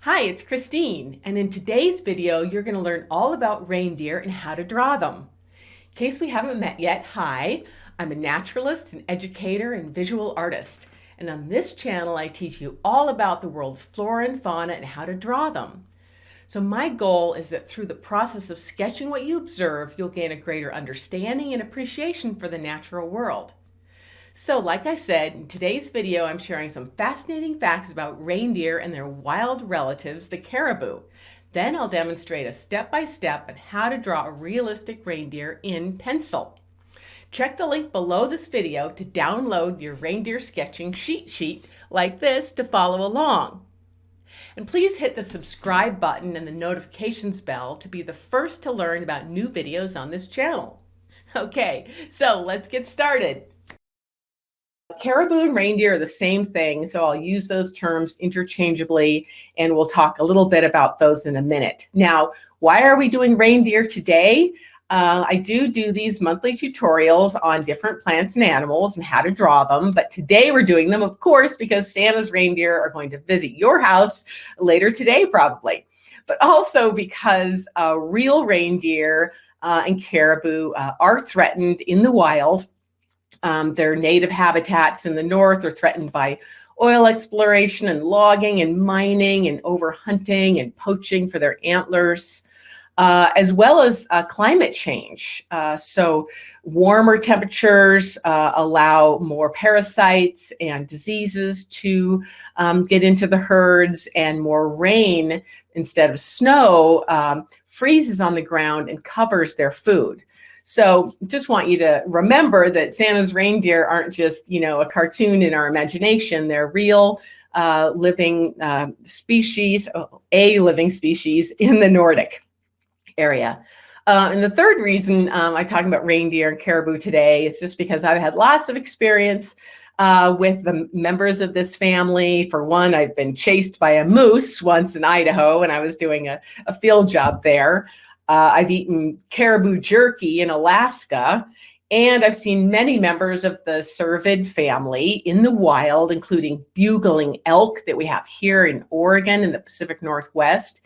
Hi, it's Christine, and in today's video, you're going to learn all about reindeer and how to draw them. In case we haven't met yet, hi, I'm a naturalist, an educator, and visual artist. And on this channel, I teach you all about the world's flora and fauna and how to draw them. So my goal is that through the process of sketching what you observe, you'll gain a greater understanding and appreciation for the natural world. So like I said, in today's video, I'm sharing some fascinating facts about reindeer and their wild relatives, the caribou. Then I'll demonstrate a step-by-step on how to draw a realistic reindeer in pencil. Check the link below this video to download your reindeer sketching cheat sheet like this to follow along. And please hit the subscribe button and the notifications bell to be the first to learn about new videos on this channel. Okay, so let's get started. Caribou and reindeer are the same thing, so I'll use those terms interchangeably, and we'll talk a little bit about those in a minute. Now, why are we doing reindeer today? I do these monthly tutorials on different plants and animals and how to draw them, but today we're doing them, of course, because Santa's reindeer are going to visit your house later today, probably, but also because real reindeer and caribou are threatened in the wild. Their native habitats in the north are threatened by oil exploration and logging and mining and overhunting and poaching for their antlers, as well as climate change. So warmer temperatures allow more parasites and diseases to get into the herds, and more rain instead of snow freezes on the ground and covers their food. So just want you to remember that Santa's reindeer aren't just, a cartoon in our imagination. They're real living species, a living species in the Nordic area. And the third reason I'm talking about reindeer and caribou today is just because I've had lots of experience with the members of this family. For one, I've been chased by a moose once in Idaho when I was doing a field job there. I've eaten caribou jerky in Alaska, and I've seen many members of the Cervidae family in the wild, including bugling elk that we have here in Oregon in the Pacific Northwest.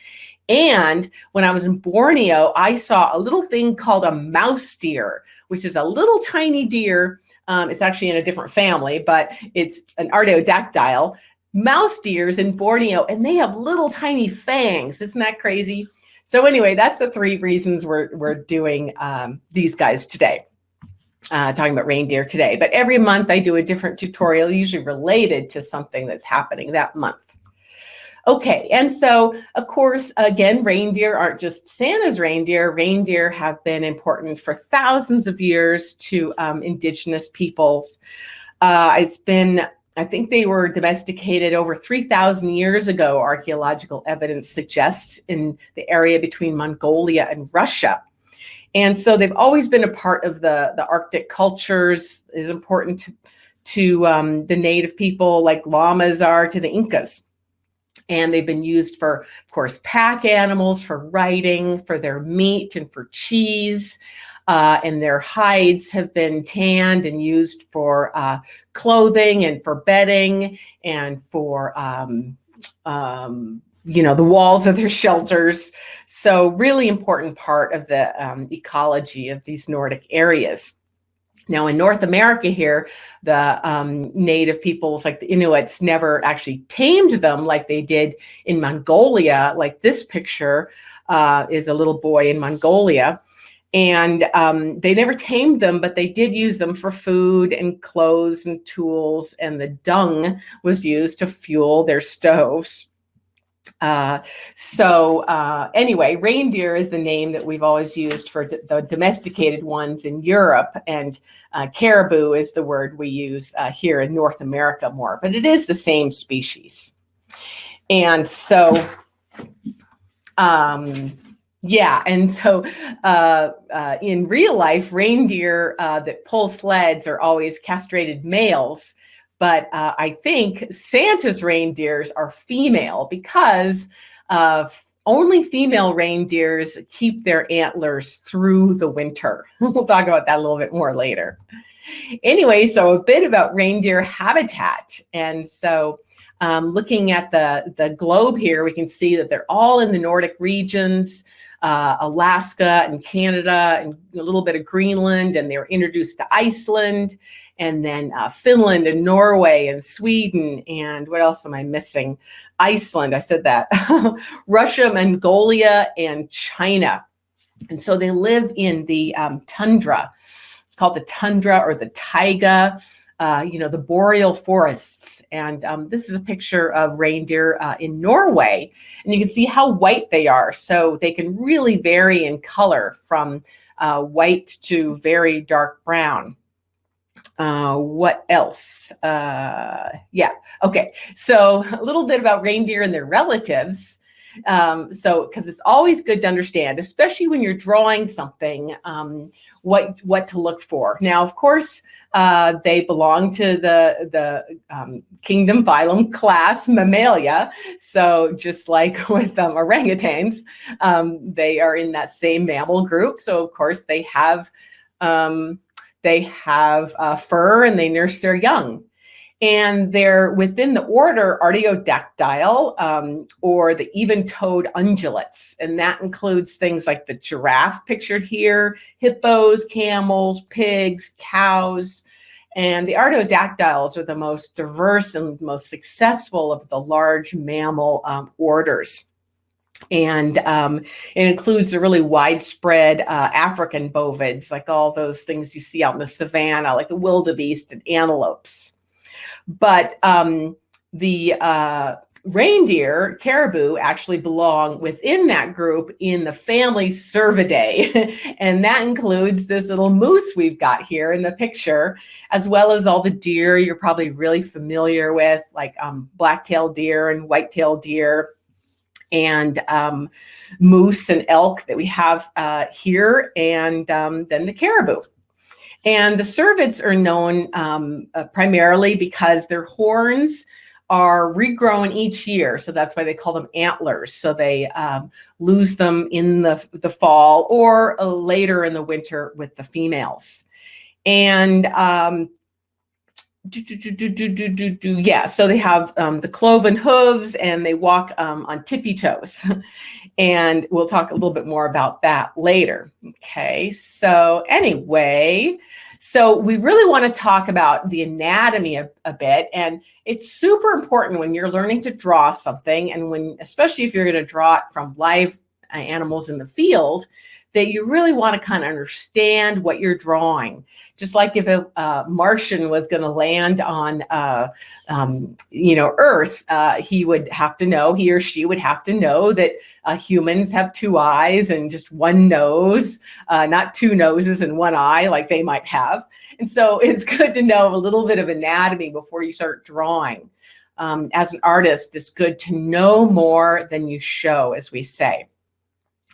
And when I was in Borneo, I saw a little thing called a mouse deer, which is a little tiny deer. It's actually in a different family, but it's an Artiodactyl. Mouse deers in Borneo, and they have little tiny fangs. Isn't that crazy? So anyway, that's the three reasons we're doing these guys today, talking about reindeer today. But every month I do a different tutorial, usually related to something that's happening that month. Okay, and so, of course, again, reindeer aren't just Santa's reindeer. Reindeer have been important for thousands of years to indigenous peoples. I think they were domesticated over 3,000 years ago, archaeological evidence suggests, in the area between Mongolia and Russia. And so they've always been a part of the Arctic cultures. It is important to the native people, like llamas are to the Incas. And they've been used for, of course, pack animals, for riding, for their meat, and for cheese. And their hides have been tanned and used for clothing and for bedding and for, the walls of their shelters. So really important part of the ecology of these Nordic areas. Now in North America here, the native peoples like the Inuits never actually tamed them like they did in Mongolia. Like this picture is a little boy in Mongolia. And they never tamed them, but they did use them for food and clothes and tools, and the dung was used to fuel their stoves. Anyway, reindeer is the name that we've always used for the domesticated ones in Europe, and caribou is the word we use here in North America more, but it is the same species. And so, in real life, reindeer that pull sleds are always castrated males. But I think Santa's reindeers are female because only female reindeers keep their antlers through the winter. We'll talk about that a little bit more later. Anyway, so a bit about reindeer habitat. And so Looking at the globe here, we can see that they're all in the Nordic regions, Alaska and Canada, and a little bit of Greenland, and they were introduced to Iceland, and then Finland and Norway and Sweden, and what else am I missing? Iceland, I said that. Russia, Mongolia, and China. And so they live in the tundra. It's called the tundra or the taiga, the boreal forests. And this is a picture of reindeer in Norway. And you can see how white they are. So they can really vary in color from white to very dark brown. What else? Yeah, okay. So a little bit about reindeer and their relatives. Because it's always good to understand, especially when you're drawing something, what to look for. Now, of course, they belong to the kingdom, phylum, class, Mammalia. So just like with orangutans, they are in that same mammal group. So of course they have fur and they nurse their young. And they're within the order Artiodactyl, or the even-toed ungulates. And that includes things like the giraffe pictured here, hippos, camels, pigs, cows. And the Artiodactyls are the most diverse and most successful of the large mammal orders. And it includes the really widespread African bovids, like all those things you see out in the savannah, like the wildebeest and antelopes. But the reindeer, caribou, actually belong within that group in the family Cervidae. And that includes this little moose we've got here in the picture, as well as all the deer you're probably really familiar with, like black-tailed deer and white-tailed deer, and moose and elk that we have here, and then the caribou. And the cervids are known primarily because their horns are regrown each year. So that's why they call them antlers. So they lose them in the fall or later in the winter with the females. And yeah, so they have the cloven hooves and they walk on tippy toes. And we'll talk a little bit more about that later. Okay, so anyway, so we really want to talk about the anatomy a bit. And it's super important when you're learning to draw something, and especially if you're going to draw it from live animals in the field, that you really want to kind of understand what you're drawing. Just like if a Martian was going to land on, Earth, he or she would have to know that humans have two eyes and just one nose, not two noses and one eye like they might have. And so it's good to know a little bit of anatomy before you start drawing. As an artist, it's good to know more than you show, as we say.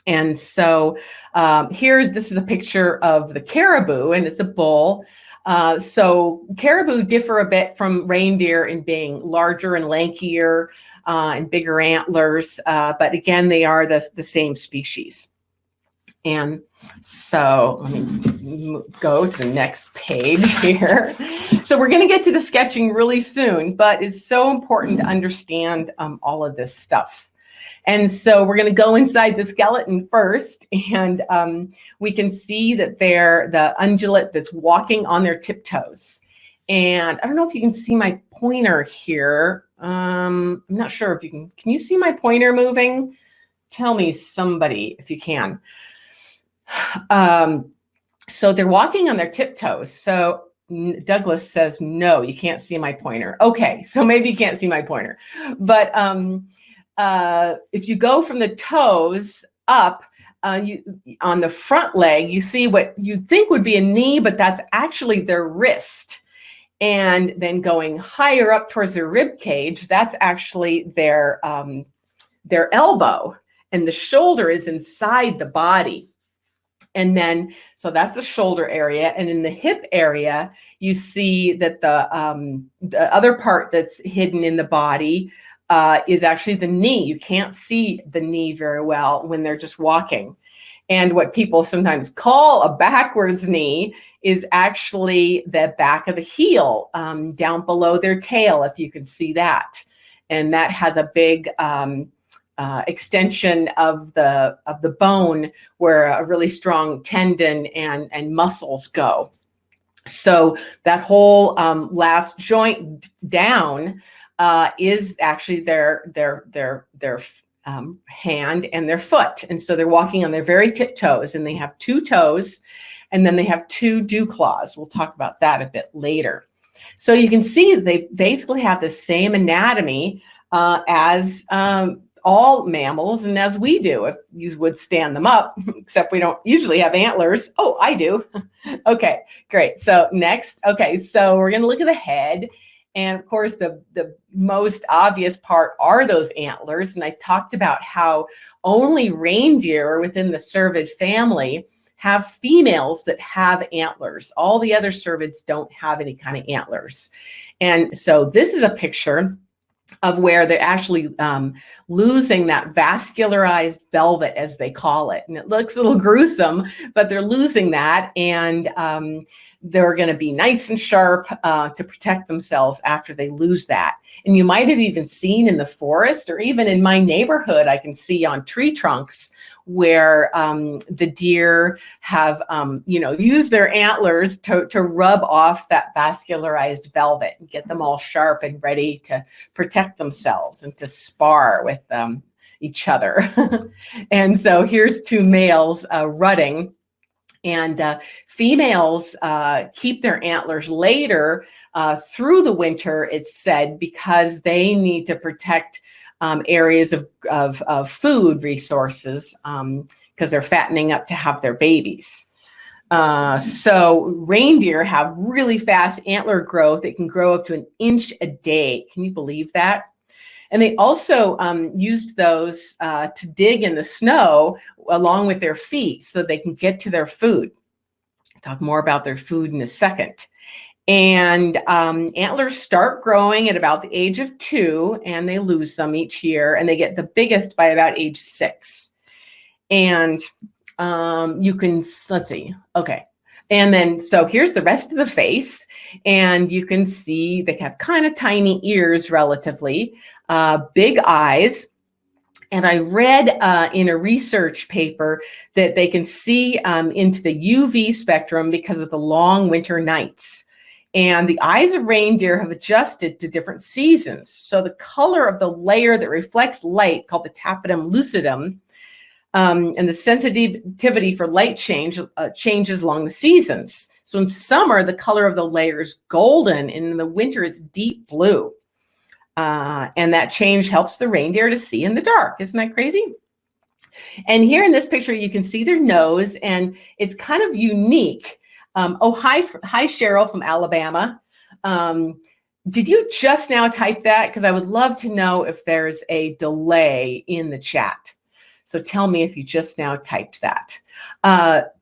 And so this is a picture of the caribou, and it's a bull. So caribou differ a bit from reindeer in being larger and lankier and bigger antlers. But again, they are the same species. And so let me go to the next page here. So we're going to get to the sketching really soon, but it's so important to understand all of this stuff. And so we're going to go inside the skeleton first, and we can see that they're the ungulate that's walking on their tiptoes. And I don't know if you can see my pointer here. I'm not sure if you can. Can you see my pointer moving? Tell me, somebody, if you can. So they're walking on their tiptoes. So Douglas says, no, you can't see my pointer. Okay, so maybe you can't see my pointer. But if you go from the toes up, on the front leg, you see what you think would be a knee, but that's actually their wrist. And then going higher up towards their rib cage, that's actually their elbow, and the shoulder is inside the body. And then, so that's the shoulder area. And in the hip area, you see that the other part that's hidden in the body is actually the knee. You can't see the knee very well when they're just walking. And what people sometimes call a backwards knee is actually the back of the heel down below their tail, if you can see that. and that has a big extension of the bone where a really strong tendon and muscles go. So that whole last joint down is actually their hand and their foot. And so they're walking on their very tiptoes, and they have 2 toes, and then they have 2 dew claws. We'll talk about that a bit later. So you can see they basically have the same anatomy as all mammals, and as we do, if you would stand them up, except we don't usually have antlers. Oh, I do. Okay, great. So next, okay, so we're going to look at the head. And of course, the most obvious part are those antlers. And I talked about how only reindeer within the cervid family have females that have antlers. All the other cervids don't have any kind of antlers. And so this is a picture of where they're actually losing that vascularized velvet, as they call it. And it looks a little gruesome, but they're losing that. And they're going to be nice and sharp to protect themselves after they lose that. And you might have even seen in the forest, or even in my neighborhood, I can see on tree trunks where the deer have, used their antlers to rub off that vascularized velvet and get them all sharp and ready to protect themselves and to spar with each other. And so here's 2 males rutting. And females keep their antlers later through the winter, it's said, because they need to protect areas of food resources because they're fattening up to have their babies. So reindeer have really fast antler growth. It can grow up to 1 inch a day. Can you believe that? And they also used those to dig in the snow along with their feet so they can get to their food. I'll talk more about their food in a second. And antlers start growing at about the age of 2, and they lose them each year, and they get the biggest by about age 6. And you can, let's see, okay. And then, so here's the rest of the face, and you can see they have kind of tiny ears relatively, big eyes. And I read in a research paper that they can see into the UV spectrum because of the long winter nights. And the eyes of reindeer have adjusted to different seasons. So the color of the layer that reflects light, called the tapetum lucidum, and the sensitivity for light changes along the seasons. So in summer, the color of the layer is golden, and in the winter, it's deep blue. And that change helps the reindeer to see in the dark. Isn't that crazy? And here in this picture, you can see their nose, and it's kind of unique. Hi, Cheryl from Alabama. Did you just now type that? Because I would love to know if there's a delay in the chat. So tell me if you just now typed that.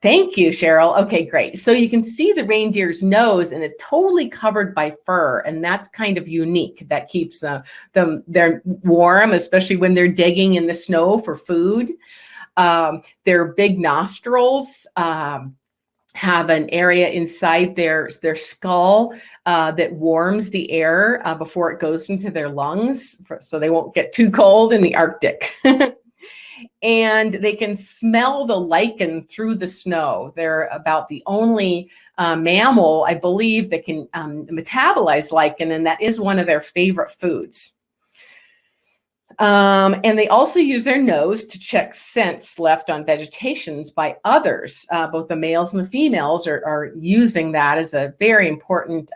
Thank you, Cheryl. Okay, great. So you can see the reindeer's nose, and it's totally covered by fur, and that's kind of unique. That keeps them warm, especially when they're digging in the snow for food. Their big nostrils have an area inside their skull that warms the air before it goes into their lungs, so they won't get too cold in the Arctic. And they can smell the lichen through the snow. They're about the only mammal, I believe, that can metabolize lichen, and that is one of their favorite foods. And they also use their nose to check scents left on vegetations by others. Both the males and the females are using that as a very important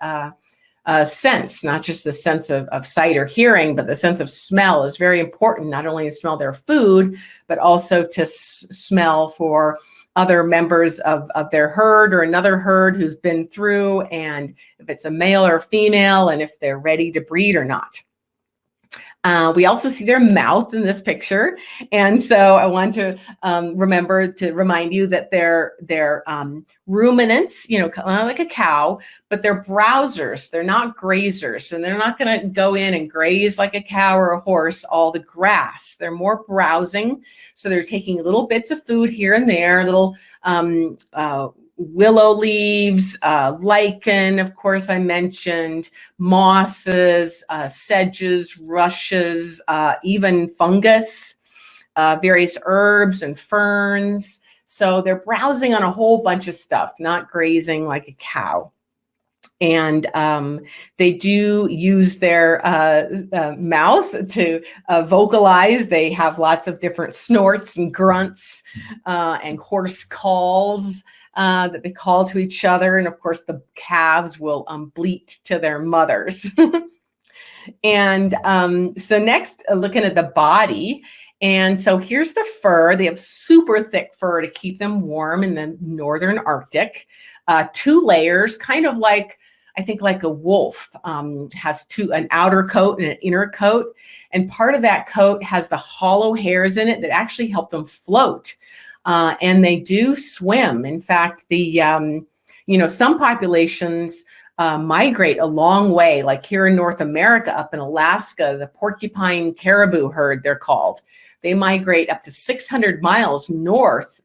sense, not just the sense of sight or hearing, but the sense of smell is very important, not only to smell their food, but also to smell for other members of their herd or another herd who's been through, and if it's a male or female, and if they're ready to breed or not. We also see their mouth in this picture. And so I want to remember to remind you that they're ruminants, kind of like a cow, but they're browsers. They're not grazers. And they're not going to go in and graze like a cow or a horse all the grass. They're more browsing. So they're taking little bits of food here and there, little willow leaves, lichen, of course, I mentioned, mosses, sedges, rushes, even fungus, various herbs and ferns. So they're browsing on a whole bunch of stuff, not grazing like a cow. And they do use their mouth to vocalize. They have lots of different snorts and grunts and hoarse calls that they call to each other. And of course, the calves will bleat to their mothers. And so next, looking at the body. And so here's the fur. They have super thick fur to keep them warm in the northern Arctic. 2 layers, kind of like, I think like a wolf, has an outer coat and an inner coat. And part of that coat has the hollow hairs in it that actually help them float. And they do swim. In fact, some populations migrate a long way, like here in North America, up in Alaska, the porcupine caribou herd, they're called. They migrate up to 600 miles north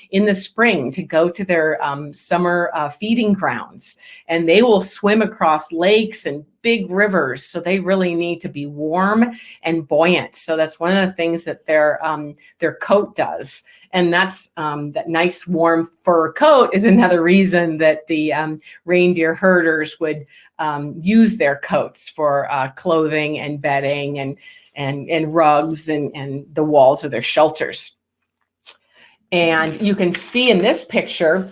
in the spring to go to their summer feeding grounds. And they will swim across lakes and big rivers. So they really need to be warm and buoyant. So that's one of the things that their coat does. And that's that nice warm fur coat is another reason that the reindeer herders would use their coats for clothing and bedding and rugs and the walls of their shelters. And you can see in this picture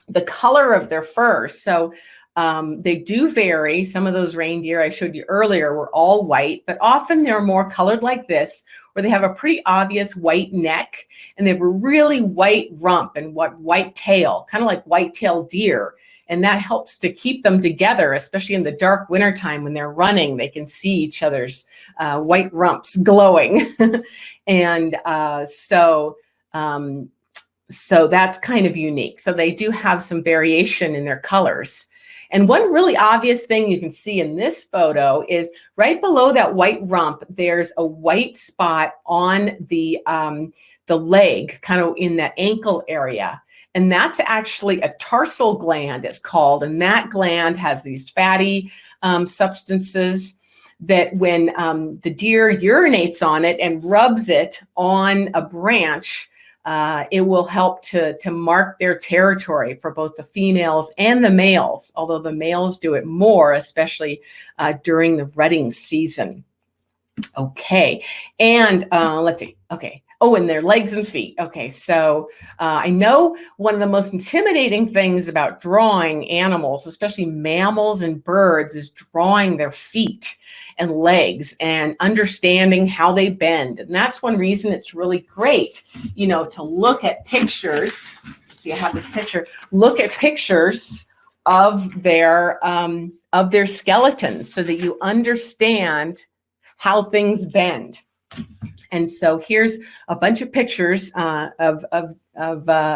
the color of their fur. So they do vary. Some of those reindeer I showed you earlier were all white, but often they're more colored like this, where they have a pretty obvious white neck and they have a really white rump and white tail, kind of like white-tailed deer. And that helps to keep them together, especially in the dark wintertime when they're running. They can see each other's white rumps glowing. And so that's kind of unique. So they do have some variation in their colors. And one really obvious thing you can see in this photo is right below that white rump, there's a white spot on the leg, kind of in that ankle area. And that's actually a tarsal gland, it's called. And that gland has these fatty substances that when the deer urinates on it and rubs it on a branch, it will help to mark their territory for both the females and the males, although the males do it more, especially during the rutting season. Okay, and let's see, okay. Oh, and their legs and feet. Okay, so I know one of the most intimidating things about drawing animals, especially mammals and birds, is drawing their feet and legs and understanding how they bend. And that's one reason it's really great, to look at pictures. See, I have this picture. Look at pictures of their skeletons so that you understand how things bend. And so here's a bunch of pictures of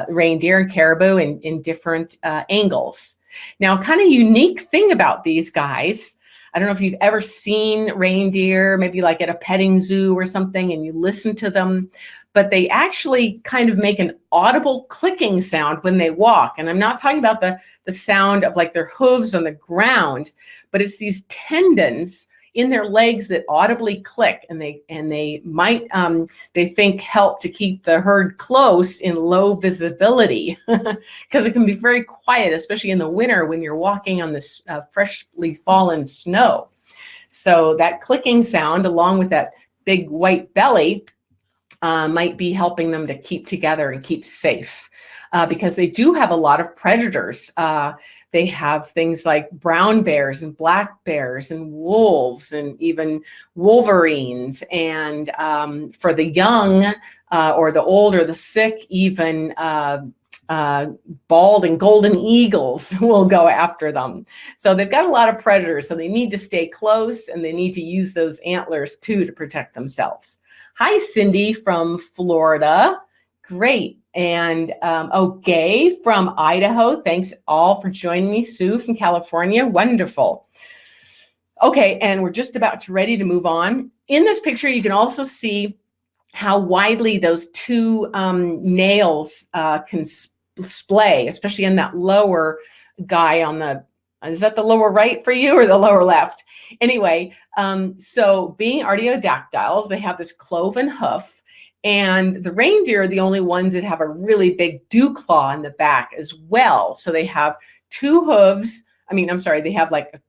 reindeer and caribou in different angles. Now, kind of unique thing about these guys, I don't know if you've ever seen reindeer, maybe like at a petting zoo or something, and you listen to them, but they actually kind of make an audible clicking sound when they walk. And I'm not talking about the sound of like their hooves on the ground, but it's these tendons in their legs that audibly click, and they might they think help to keep the herd close in low visibility, because it can be very quiet, especially in the winter when you're walking on this freshly fallen snow. So that clicking sound, along with that big white belly, might be helping them to keep together and keep safe, because they do have a lot of predators. They have things like brown bears and black bears and wolves and even wolverines. And for the young or the old or the sick, even bald and golden eagles will go after them. So they've got a lot of predators. So they need to stay close, and they need to use those antlers too to protect themselves. Hi, Cindy from Florida. Great. And Gay from Idaho. Thanks all for joining me. Sue from California. Wonderful. Okay, and we're just about ready to move on. In this picture, you can also see how widely those two nails can splay, especially in that lower guy on the, is that the lower right for you or the lower left? Anyway, so being Artiodactyls, they have this cloven hoof, and the reindeer are the only ones that have a really big dew claw in the back as well. So they have two hooves. I mean, I'm sorry, they have like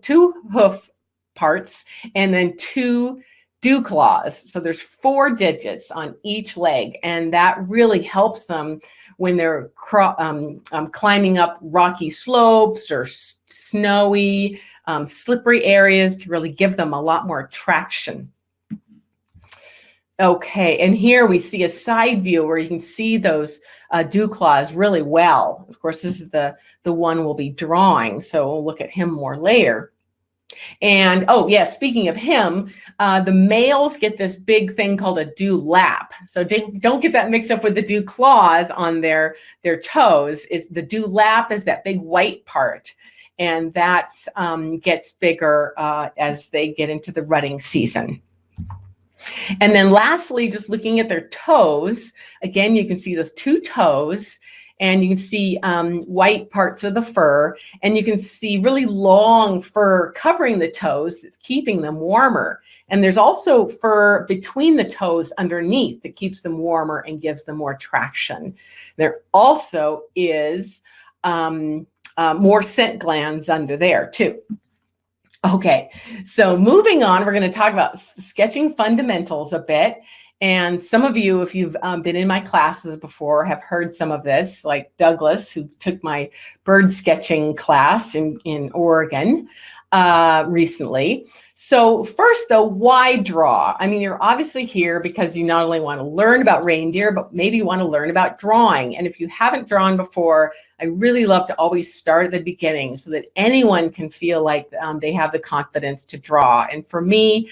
two hoof parts and then two dew claws. So there's 4 digits on each leg, and that really helps them when they're climbing up rocky slopes or snowy, slippery areas, to really give them a lot more traction. Okay, and here we see a side view where you can see those dew claws really well. Of course, this is the one we'll be drawing, so we'll look at him more later. And oh yeah, speaking of him, the males get this big thing called a dew lap. So don't get that mixed up with the dew claws on their toes. It's the dew lap is that big white part, and that gets bigger as they get into the rutting season. And then lastly, just looking at their toes, again, you can see those 2 toes, and you can see white parts of the fur, and you can see really long fur covering the toes that's keeping them warmer. And there's also fur between the toes underneath that keeps them warmer and gives them more traction. There also is more scent glands under there too. Okay, so moving on, we're going to talk about sketching fundamentals a bit. And some of you, if you've been in my classes before, have heard some of this, like Douglas, who took my bird sketching class in Oregon recently. So first, though, why draw? I mean, you're obviously here because you not only want to learn about reindeer, but maybe you want to learn about drawing. And if you haven't drawn before, I really love to always start at the beginning so that anyone can feel like they have the confidence to draw. And for me,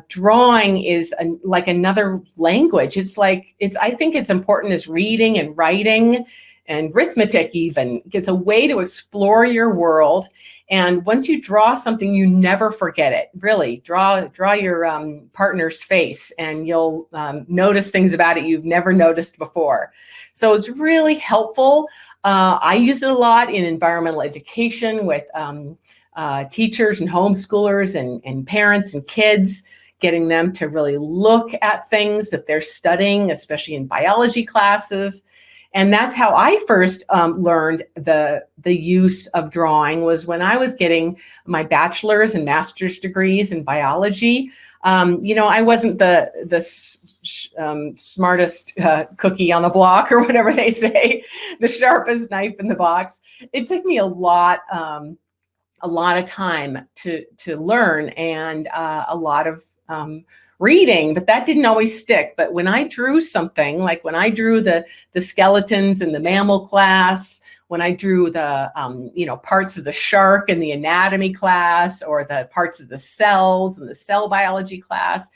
drawing is like another language. I think it's important as reading and writing and arithmetic even. It's a way to explore your world. And once you draw something, you never forget it. Really, draw your partner's face, and you'll notice things about it you've never noticed before. So it's really helpful. I use it a lot in environmental education with teachers and homeschoolers and parents and kids, getting them to really look at things that they're studying, especially in biology classes. And that's how I first learned the use of drawing, was when I was getting my bachelor's and master's degrees in biology. I wasn't the smartest cookie on the block, or whatever they say, the sharpest knife in the box. It took me a lot of time to learn, and a lot of reading, but that didn't always stick. But when I drew something, like when I drew the skeletons in the mammal class, when I drew the parts of the shark in the anatomy class, or the parts of the cells in the cell biology class,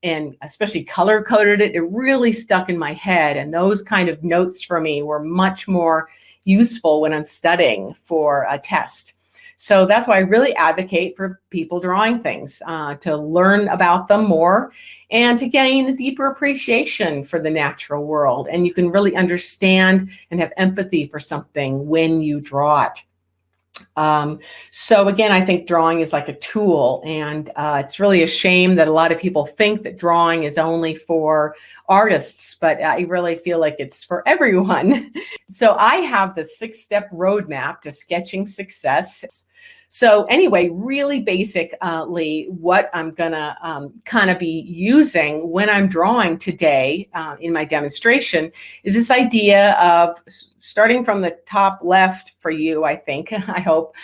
and especially color coded it, it really stuck in my head. And those kind of notes for me were much more useful when I'm studying for a test. So that's why I really advocate for people drawing things, to learn about them more and to gain a deeper appreciation for the natural world. And you can really understand and have empathy for something when you draw it. So again, I think drawing is like a tool, and it's really a shame that a lot of people think that drawing is only for artists, but I really feel like it's for everyone. So I have the 6-step roadmap to sketching success. So anyway, really basically what I'm gonna kind of be using when I'm drawing today in my demonstration is this idea of starting from the top left for you, I think, I hope,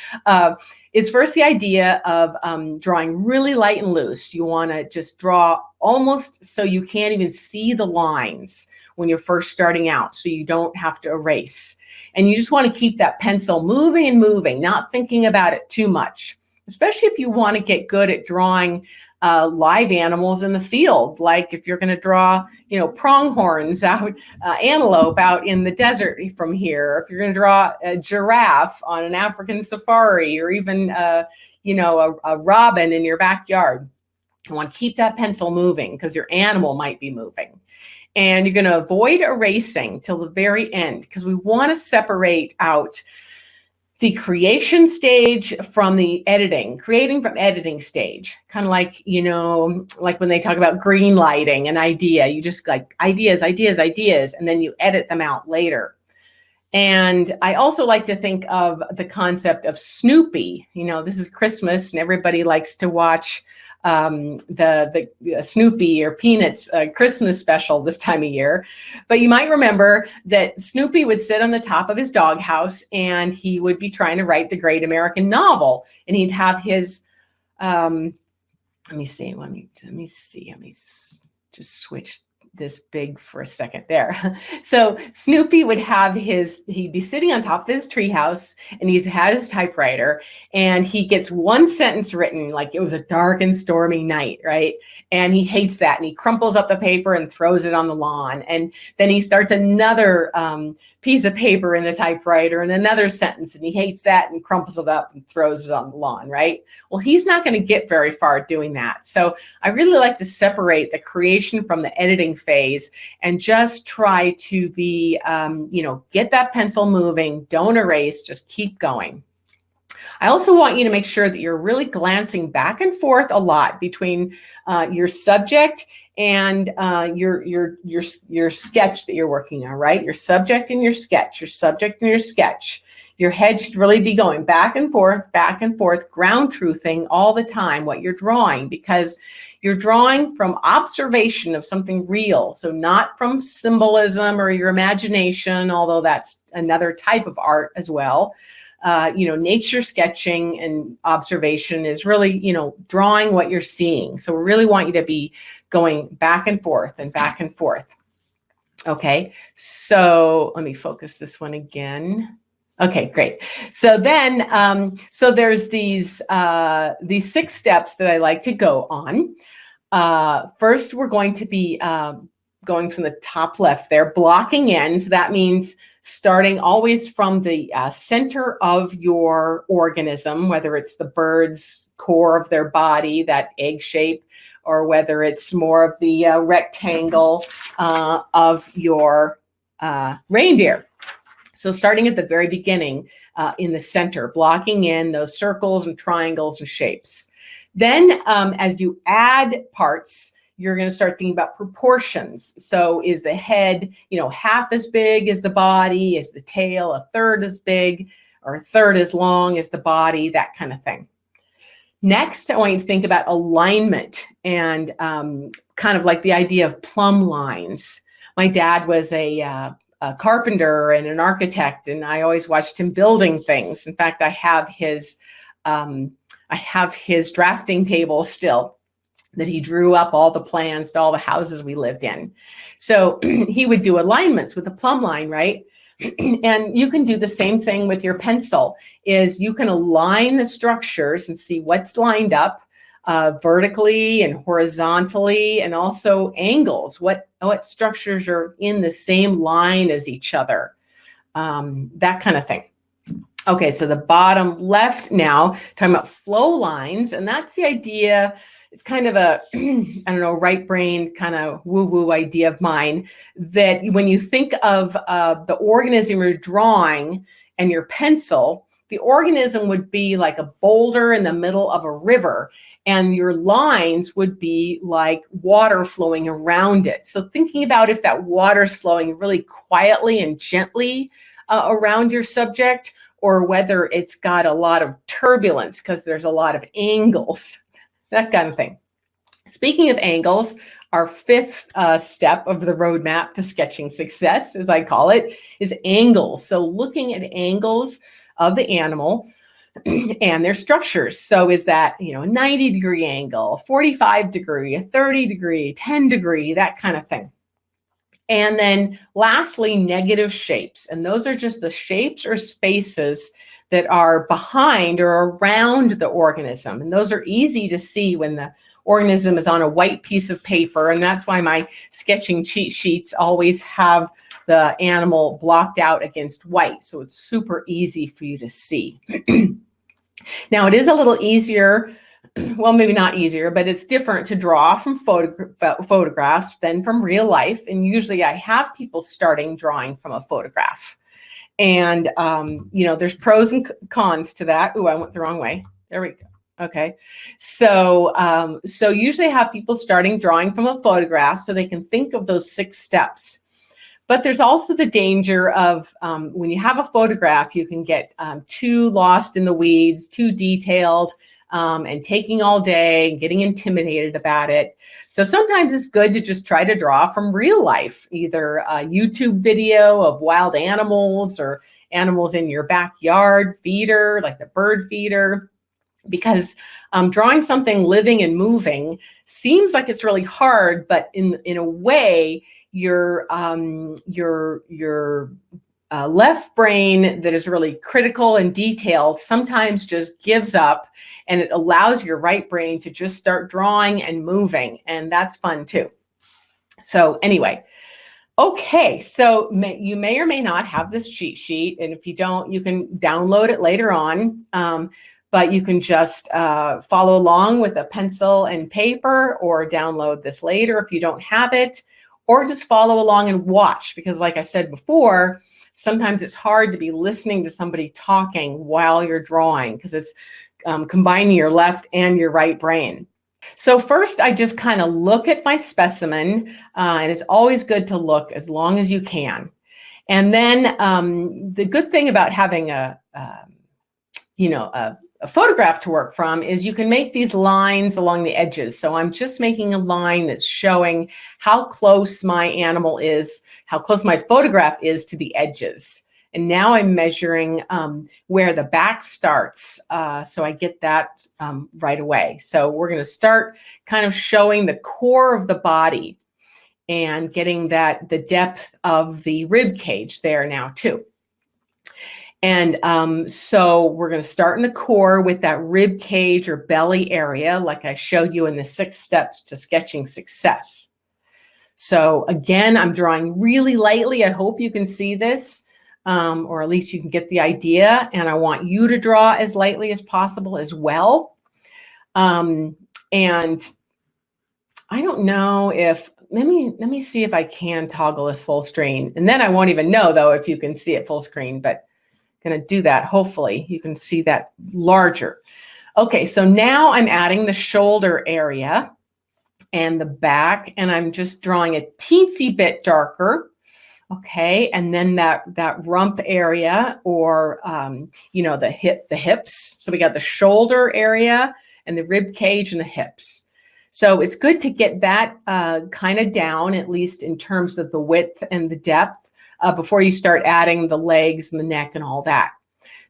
is first the idea of drawing really light and loose. You wanna just draw almost so you can't even see the lines when you're first starting out, so you don't have to erase. And you just want to keep that pencil moving and moving, not thinking about it too much, especially if you want to get good at drawing live animals in the field. Like if you're going to draw, pronghorns out, antelope out in the desert from here, or if you're going to draw a giraffe on an African safari, or even, a robin in your backyard. You want to keep that pencil moving because your animal might be moving. And you're going to avoid erasing till the very end because we want to separate out the creation stage from the creating from editing stage. Kind of like, like when they talk about green lighting an idea, you just like ideas, and then you edit them out later. And I also like to think of the concept of Snoopy. This is Christmas and everybody likes to watch the Snoopy or Peanuts Christmas special this time of year. But you might remember that Snoopy would sit on the top of his doghouse and he would be trying to write the great American novel. And he'd have his, let me just switch this big for a second there. So Snoopy would have he'd be sitting on top of his treehouse and he's had his typewriter and he gets one sentence written like it was a dark and stormy night, right? And he hates that and he crumples up the paper and throws it on the lawn. And then he starts another piece of paper in the typewriter and another sentence and he hates that and crumples it up and throws it on the lawn, right? Well, he's not going to get very far doing that. So I really like to separate the creation from the editing phase and just try to be, get that pencil moving, don't erase, just keep going. I also want you to make sure that you're really glancing back and forth a lot between your subject and your sketch that you're working on, right? Your subject and your sketch, Your head should really be going back and forth, ground truthing all the time what you're drawing, because you're drawing from observation of something real. So not from symbolism or your imagination, although that's another type of art as well. Nature sketching and observation is really, drawing what you're seeing. So we really want you to be going back and forth and back and forth. Okay, so let me focus this one again. Okay, great. So then, so there's these 6 steps that I like to go on. First, we're going to be going from the top left there, blocking in. So that means starting always from the center of your organism, whether it's the bird's core of their body, that egg shape, or whether it's more of the rectangle of your reindeer. So starting at the very beginning in the center, blocking in those circles and triangles and shapes. Then as you add parts, you're going to start thinking about proportions. So is the head, half as big as the body? Is the tail a third as big or a third as long as the body? That kind of thing. Next, I want you to think about alignment and kind of like the idea of plumb lines. My dad was a carpenter and an architect, and I always watched him building things. In fact, I have his drafting table still, that he drew up all the plans to all the houses we lived in. So he would do alignments with a plumb line, right? And you can do the same thing with your pencil, is you can align the structures and see what's lined up vertically and horizontally, and also angles, what structures are in the same line as each other, that kind of thing. Okay, so the bottom left now, talking about flow lines, and that's the idea. It's kind of a, right brain kind of woo-woo idea of mine, that when you think of the organism you're drawing and your pencil, the organism would be like a boulder in the middle of a river, and your lines would be like water flowing around it. So thinking about if that water's flowing really quietly and gently around your subject, or whether it's got a lot of turbulence because there's a lot of angles, that kind of thing. Speaking of angles, our 5th step of the roadmap to sketching success, as I call it, is angles. So looking at angles of the animal and their structures. So is that, a 90-degree angle, 45-degree, a 30-degree, 10-degree, that kind of thing. And then lastly, negative shapes. And those are just the shapes or spaces that are behind or around the organism. And those are easy to see when the organism is on a white piece of paper. And that's why my sketching cheat sheets always have the animal blocked out against white. So it's super easy for you to see. Now, it is a little easier well, maybe not easier, but it's different to draw from photographs than from real life. And usually I have people starting drawing from a photograph. And, you know, there's pros and cons to that. Ooh, I went the wrong way. There we go. Okay. So, so usually I have people starting drawing from a photograph so they can think of those 6 steps. But there's also the danger of when you have a photograph, you can get too lost in the weeds, too detailed, and taking all day and getting intimidated about it. So sometimes it's good to just try to draw from real life, either a YouTube video of wild animals or animals in your backyard feeder, like the bird feeder, because drawing something living and moving seems like it's really hard, but in a way, your left brain that is really critical and detailed sometimes just gives up, and it allows your right brain to just start drawing and moving, and that's fun too. So anyway, okay, so you may or may not have this cheat sheet, and if you don't, you can download it later on, but you can just follow along with a pencil and paper, or download this later if you don't have it, or just follow along and watch, because like I said before, sometimes it's hard to be listening to somebody talking while you're drawing, because it's combining your left and your right brain. So first, I just kind of look at my specimen, and it's always good to look as long as you can. And then the good thing about having a photograph to work from is you can make these lines along the edges. So I'm just making a line that's showing how close my animal is, how close my photograph is to the edges. And now I'm measuring where the back starts, so I get that right away. So we're going to start kind of showing the core of the body and getting the depth of the rib cage there now too. And so we're going to start in the core with that rib cage or belly area, like I showed you in the 6 steps to sketching success. So again, I'm drawing really lightly. I hope you can see this, or at least you can get the idea. And I want you to draw as lightly as possible as well. And I don't know if, let me see if I can toggle this full screen. And then I won't even know though if you can see it full screen, but going to do that. Hopefully you can see that larger. Okay, so now I'm adding the shoulder area and the back, and I'm just drawing a teensy bit darker. Okay, and then that rump area, or the hips. So we got the shoulder area and the rib cage and the hips. So it's good to get that kind of down, at least in terms of the width and the depth, before you start adding the legs and the neck and all that.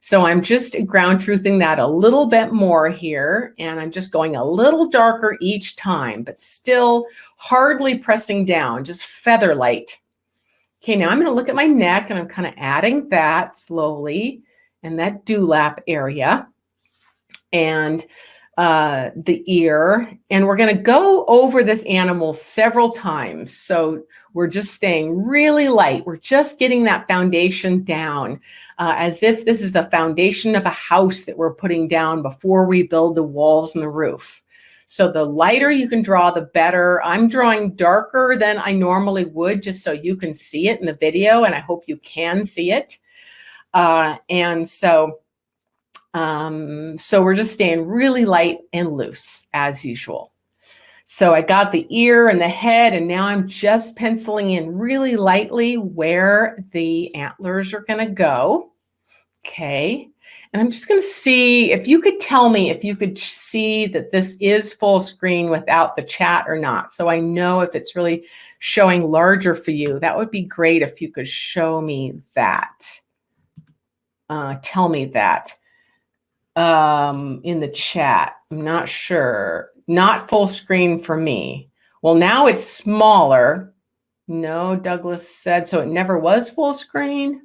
So I'm just ground truthing that a little bit more here, and I'm just going a little darker each time, but still hardly pressing down, just feather light. Okay, now I'm going to look at my neck, and I'm kind of adding that slowly, and that dewlap area, and the ear, and we're going to go over this animal several times. So we're just staying really light. We're just getting that foundation down, as if this is the foundation of a house that we're putting down before we build the walls and the roof. So the lighter you can draw, the better. I'm drawing darker than I normally would, just so you can see it in the video, and I hope you can see it. So we're just staying really light and loose as usual. So I got the ear and the head, and now I'm just penciling in really lightly where the antlers are going to go. Okay. And I'm just going to see if you could tell me if you could see that this is full screen without the chat or not. So I know if it's really showing larger for you. That would be great if you could show me that. Tell me that. In the chat. I'm not sure. Not full screen for me. Well, now it's smaller. No, Douglas said, so it never was full screen.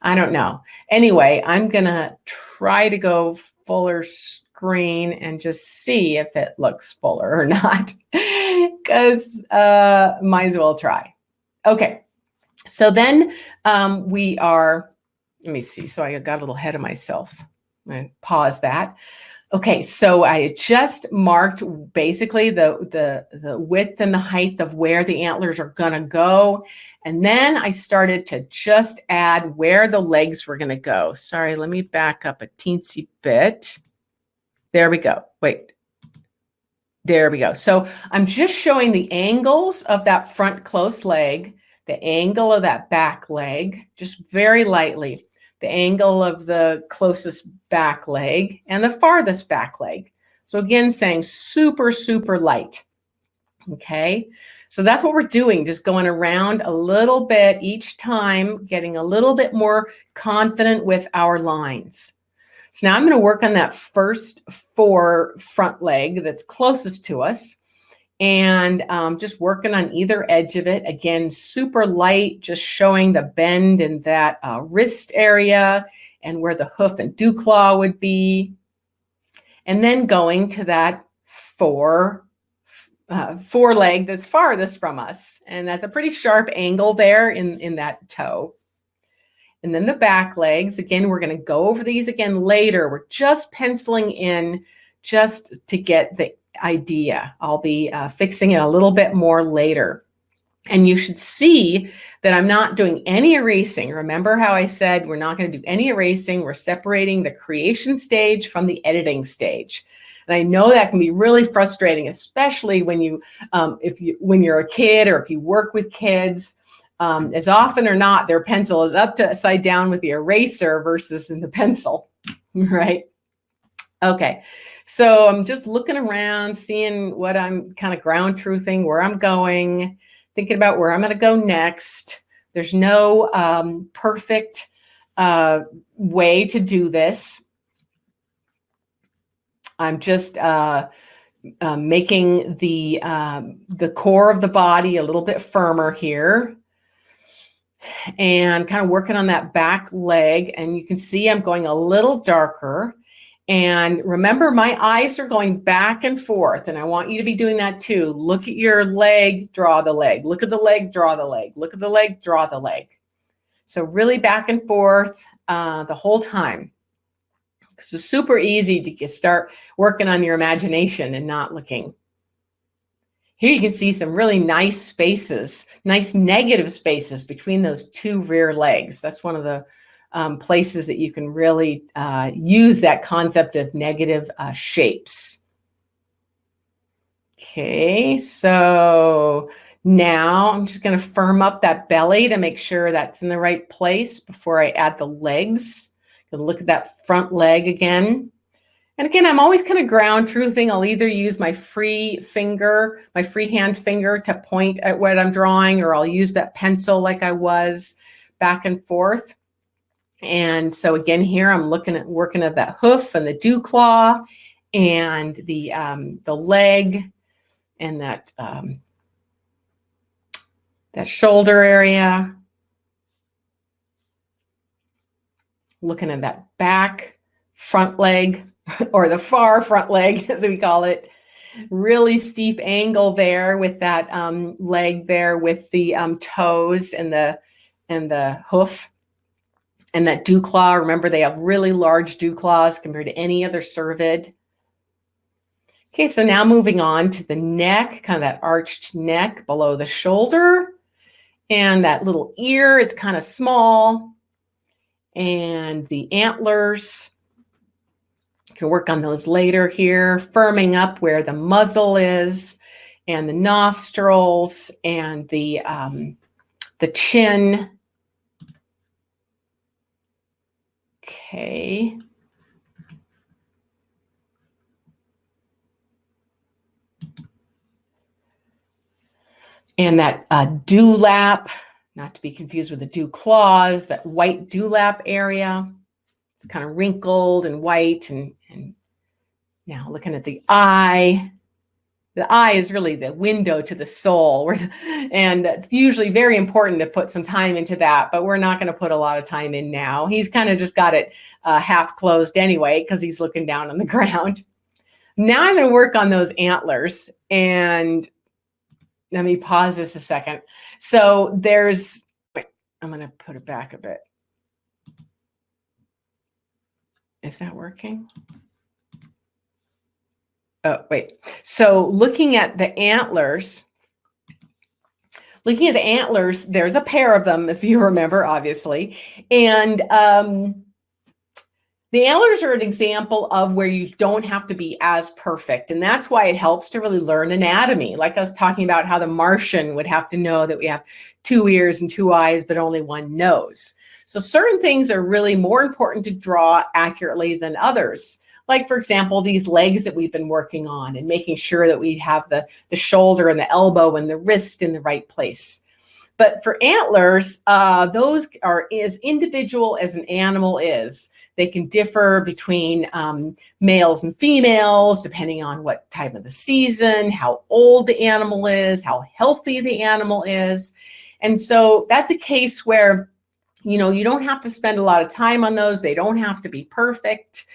I don't know. Anyway, I'm going to try to go fuller screen and just see if it looks fuller or not, because might as well try. Okay. So then let me see. So I got a little ahead of myself. I pause that. Okay, so I just marked basically the width and the height of where the antlers are gonna go. And then I started to just add where the legs were gonna go. Sorry, let me back up a teensy bit. There we go. Wait, there we go. So I'm just showing the angles of that front close leg, the angle of that back leg, just very lightly, the angle of the closest back leg and the farthest back leg. So again, saying super, super light. Okay, so that's what we're doing, just going around a little bit each time, getting a little bit more confident with our lines. So now I'm going to work on that first front leg that's closest to us, and just working on either edge of it. Again, super light, just showing the bend in that wrist area and where the hoof and dew claw would be. And then going to that foreleg that's farthest from us. And that's a pretty sharp angle there in that toe. And then the back legs, again, we're going to go over these again later. We're just penciling in just to get the idea. I'll be fixing it a little bit more later. And you should see that I'm not doing any erasing. Remember how I said we're not going to do any erasing. We're separating the creation stage from the editing stage. And I know that can be really frustrating, especially when when you're a kid or if you work with kids. As often or not, their pencil is upside down with the eraser versus in the pencil, right? Okay, so I'm just looking around, seeing what I'm kind of ground truthing, where I'm going, thinking about where I'm going to go next. There's no perfect way to do this. I'm just making the core of the body a little bit firmer here, and kind of working on that back leg. And you can see I'm going a little darker. And remember, my eyes are going back and forth, and I want you to be doing that too. Look at your leg, draw the leg. Look at the leg, draw the leg. Look at the leg, draw the leg. So really back and forth the whole time. So super easy to start working on your imagination and not looking. Here you can see some really nice spaces, nice negative spaces between those two rear legs. That's one of the places that you can really use that concept of negative shapes. Okay, so now I'm just going to firm up that belly to make sure that's in the right place before I add the legs. Look at that front leg again. And again, I'm always kind of ground truthing. I'll either use my free hand finger to point at what I'm drawing, or I'll use that pencil like I was back and forth. And so again, here I'm working at that hoof and the dew claw and the leg and that shoulder area. Looking at that back front leg, or the far front leg, as we call it. Really steep angle there with that leg there with the toes and the hoof. And that dew claw, remember they have really large dew claws compared to any other cervid. Okay, so now moving on to the neck, kind of that arched neck below the shoulder. And that little ear is kind of small. And the antlers, you can work on those later here, firming up where the muzzle is, and the nostrils, and the chin. Okay. And that dewlap, not to be confused with the dew claws, that white dewlap area. It's kind of wrinkled and white. And now looking at the eye. The eye is really the window to the soul. And it's usually very important to put some time into that, but we're not going to put a lot of time in now. He's kind of just got it half closed anyway, because he's looking down on the ground. Now I'm going to work on those antlers. And let me pause this a second. So I'm going to put it back a bit. Is that working? Oh, wait. So looking at the antlers, there's a pair of them, if you remember, obviously. And the antlers are an example of where you don't have to be as perfect. And that's why it helps to really learn anatomy. Like I was talking about how the Martian would have to know that we have 2 ears and 2 eyes, but only 1 nose. So certain things are really more important to draw accurately than others. Like, for example, these legs that we've been working on and making sure that we have the shoulder and the elbow and the wrist in the right place. But for antlers, those are as individual as an animal is. They can differ between males and females, depending on what time of the season, how old the animal is, how healthy the animal is. And so that's a case where, you know, you don't have to spend a lot of time on those. They don't have to be perfect.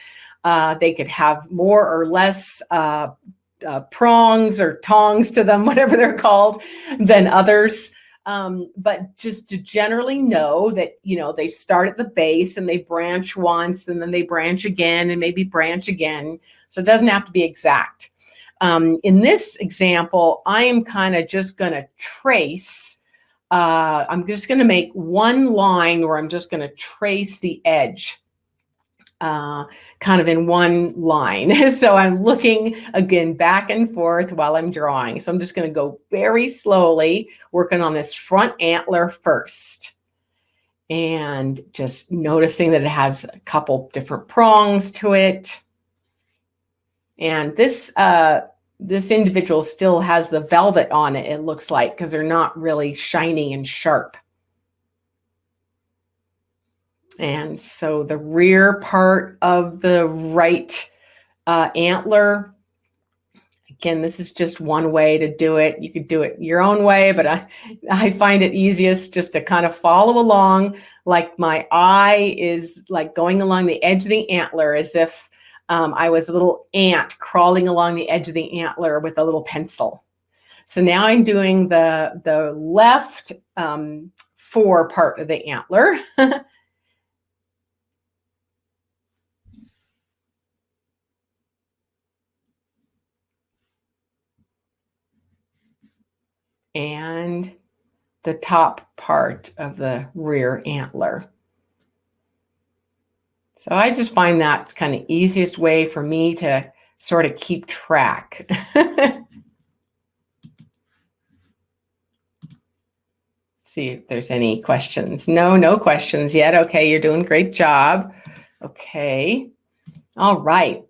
They could have more or less prongs or tongs to them, whatever they're called, than others. But just to generally know that, you know, they start at the base and they branch once and then they branch again and maybe branch again. So it doesn't have to be exact. In this example, I am kind of just going to trace. I'm just going to make one line where I'm just going to trace the edge. Kind of in one line. So I'm looking again back and forth while I'm drawing. So I'm just going to go very slowly, working on this front antler first. And just noticing that it has a couple different prongs to it. And this individual still has the velvet on it, it looks like, because they're not really shiny and sharp. And so the rear part of the right antler, again, this is just one way to do it. You could do it your own way, but I find it easiest just to kind of follow along, like my eye is like going along the edge of the antler as if I was a little ant crawling along the edge of the antler with a little pencil. So now I'm doing the left fore part of the antler. And the top part of the rear antler. So I just find that's kind of easiest way for me to sort of keep track. See if there's any questions. No questions yet. Okay, you're doing a great job. Okay, all right.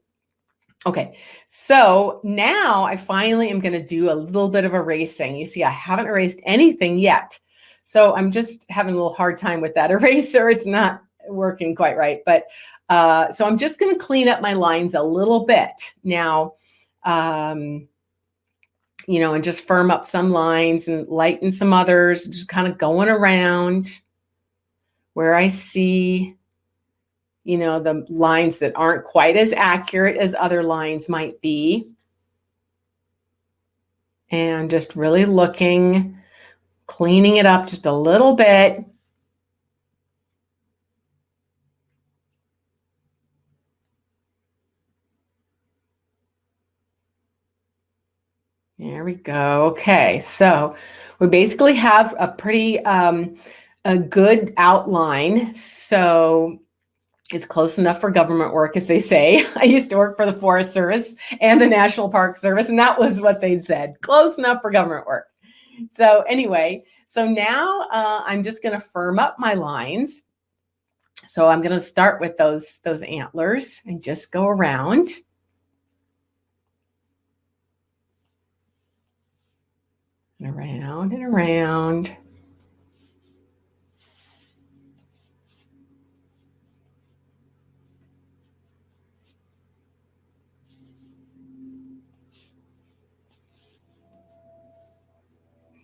Okay, so now I finally am going to do a little bit of erasing. You see, I haven't erased anything yet. So I'm just having a little hard time with that eraser. It's not working quite right. But so I'm just going to clean up my lines a little bit now, you know, and just firm up some lines and lighten some others, just kind of going around where I see, you know, the lines that aren't quite as accurate as other lines might be. And just really looking, cleaning it up just a little bit. There we go. Okay, so we basically have a pretty a good outline. So it's close enough for government work, as they say. I used to work for the Forest Service and the National Park Service, and that was what they said, close enough for government work. So anyway, so now I'm just going to firm up my lines. So I'm going to start with those antlers and just go around. And around and around.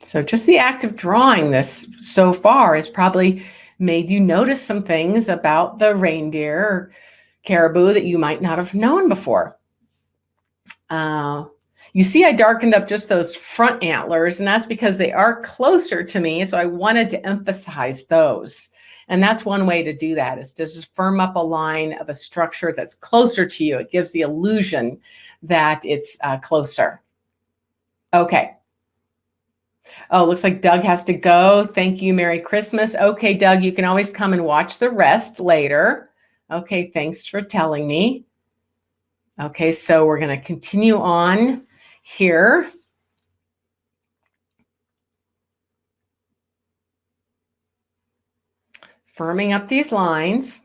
So just the act of drawing this so far has probably made you notice some things about the reindeer or caribou that you might not have known before. You see, I darkened up just those front antlers, and that's because they are closer to me, so I wanted to emphasize those. And that's one way to do that, is to just firm up a line of a structure that's closer to you. It gives the illusion that it's closer. Okay. Oh, looks like Doug has to go. Thank you. Merry Christmas. Okay, Doug, you can always come and watch the rest later. Okay, thanks for telling me. Okay, so we're going to continue on here. Firming up these lines.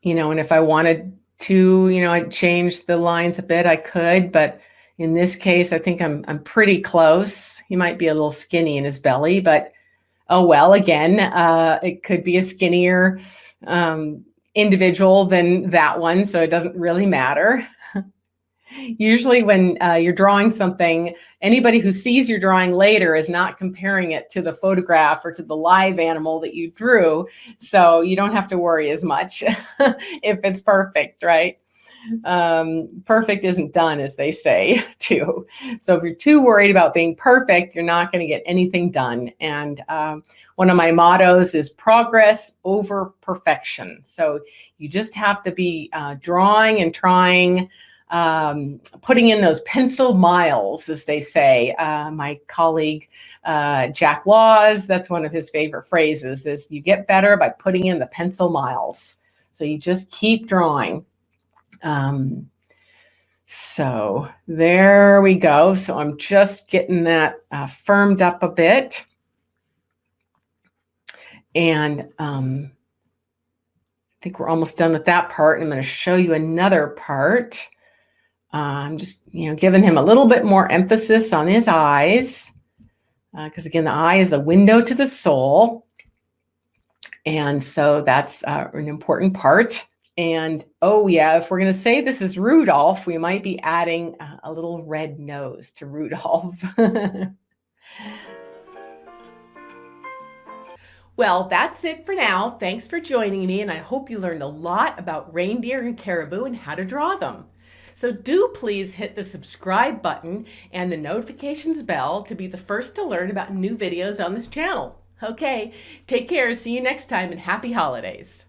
You know, and if I wanted to, you know, I'd change the lines a bit, I could, but in this case, I think I'm pretty close. He might be a little skinny in his belly, but oh well, again, it could be a skinnier individual than that one, so it doesn't really matter. Usually when you're drawing something, anybody who sees your drawing later is not comparing it to the photograph or to the live animal that you drew. So you don't have to worry as much if it's perfect, right? Perfect isn't done, as they say, too. So if you're too worried about being perfect, you're not going to get anything done. And one of my mottos is progress over perfection. So you just have to be drawing and trying, putting in those pencil miles, as they say. My colleague, Jack Laws, that's one of his favorite phrases, is you get better by putting in the pencil miles. So you just keep drawing. So there we go. So I'm just getting that firmed up a bit. And I think we're almost done with that part. I'm going to show you another part. I'm just, you know, giving him a little bit more emphasis on his eyes, because again, the eye is the window to the soul. And so that's an important part. And oh yeah, if we're going to say this is Rudolph, we might be adding a little red nose to Rudolph. Well, that's it for now. Thanks for joining me, and I hope you learned a lot about reindeer and caribou and how to draw them. So do please hit the subscribe button and the notifications bell to be the first to learn about new videos on this channel. Okay, take care, see you next time, and happy holidays.